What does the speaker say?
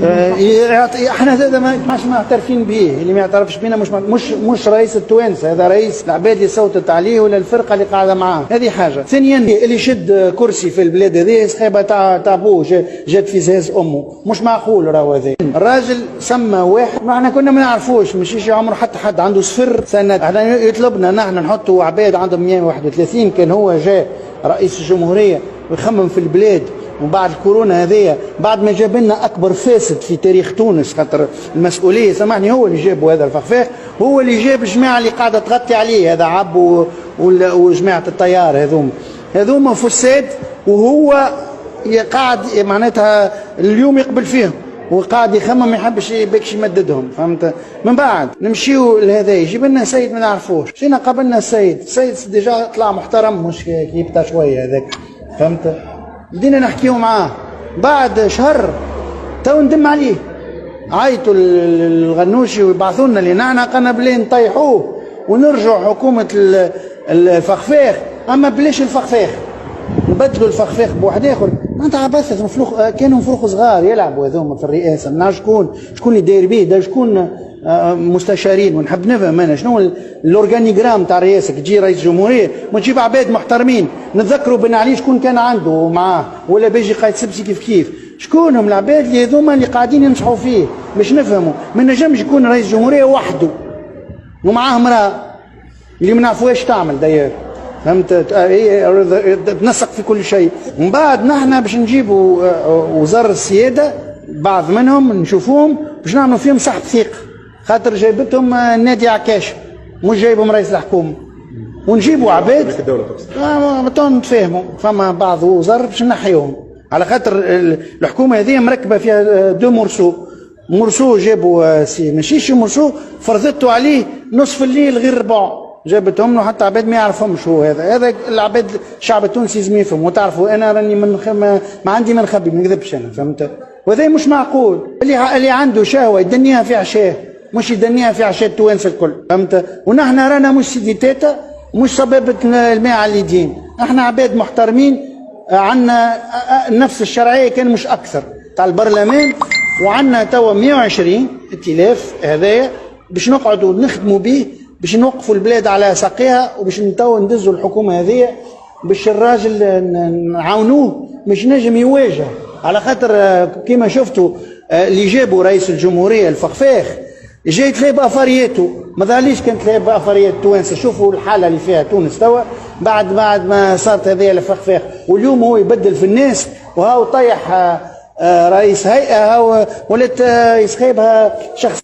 احنا زاد مش معترفين به، اللي ما يعترفش بينا مش رئيس التوانسه، هذا رئيس العباد اللي صوتت عليه ولا الفرقه اللي قاعده معاه. هذه حاجه. ثانيا اللي يشد كرسي في البلاد هذه صحيبه تاع بوه جات في زهاز امه، مش معقول راهو هذا. الراجل سمى واحد ما احنا كنا ما نعرفوش، مشيش عمره حتى حد عنده صفر سنه. احنا يطلبنا نحن نحطوا عباد عندهم 131، كان هو جاء رئيس الجمهوريه ويخمم في البلاد. وبعد الكورونا هذيا بعد ما جاب لنا اكبر فاسد في تاريخ تونس، خاطر المسؤوليه سامحني هو اللي جابوا هذا الفخفاخ، هو اللي جاب الجماعه اللي قاعده تغطي عليه، هذا عب وجماعه الطيار هذوما فساد، وهو قاعد معناتها اليوم يقبل فيهم وقاعد يخمم ما يحبش باكش يمددهم، فهمت؟ من بعد نمشيو لهذا يجيب لنا سيد ما نعرفوش، جينا قابلنا السيد ديجا طلع محترم مش كيبتا شويه هذاك، فهمت؟ بدينا نحكيو معاه، بعد شهر تو ندم عليه، عيطوا الغنوشي ويبعثوا لنا لنا قلنا بلي نطيحوه ونرجعوا حكومه الفخفاخ، اما بلاش الفخفاخ نبدلوا الفخفاخ بواحد اخر. انت عبثت كانوا مفروخ صغار يلعبوا هذوما في الرئاسه، ما نعرف شكون اللي داير بيه ده، شكون مستشارين، ونحب نفهم انا شنو الاورجانيجرام تاع الرئاسه. تجي رئيس جمهوريه وتجيب عباد محترمين، نتذكروا بن علي شكون كان عنده معاه، ولا بيجي قايد سبسي كيف شكونهم العباد اللي هذوما اللي قاعدين ينصحوا فيه باش نفهموا. ما نجمش يكون رئيس جمهوريه وحده ومعاه امراه اللي ما نعرفوهاش تعمل داير، فهمت؟ تنسق في كل شيء. ومن بعد نحن باش نجيبوا وزاره السياده بعض منهم نشوفوهم باش نعملوا فيهم سحب ثقه، خاطر جايبتهم نادي عكاشه مش جايبهم رئيس الحكومه، ونجيبوا عباد نتفاهموا. فما بعض وزراء باش نحيوهم على خاطر الحكومه هذه مركبه فيها دو مرسو جابوا سي ماشيش مرسو فرضته عليه نصف الليل غير ربع، جابتهم له حتى عباد ما يعرفهمش هو هذا العباد. الشعب التونسي لازم يفهم، وتعرفوا انا راني ما عندي ما نخبي، ما نكذبش انا، فهمت؟ وهذا مش معقول. اللي عنده شهوه يدنيها في عشاه، مش يدنيها في عشاء التوانسه الكل، فهمت؟ ونحن رانا مش سيدي تاتا، مش سبابه الماء على اليدين، احنا عباد محترمين، عندنا نفس الشرعيه كان مش اكثر تاع البرلمان، وعندنا توا 120 ائتلاف هذايا باش نقعدوا نخدموا به، باش نوقفوا البلاد على ساقيها، وباش نتو ندزوا الحكومه هذه، باش الراجل نعاونوه باش نجم يواجه. على خاطر كيما شفتوا اللي جابوا رئيس الجمهوريه الفخفاخ جاي تلاقي بافارياته، ما ظهرليش كانت تلاقي بافاريات التوانسه. شوفوا الحاله اللي فيها تونس توا بعد ما صارت هذه الفخفاخ، واليوم هو يبدل في الناس، وهاو طيح رئيس هيئه، هاو ولات يسخيبها شخص.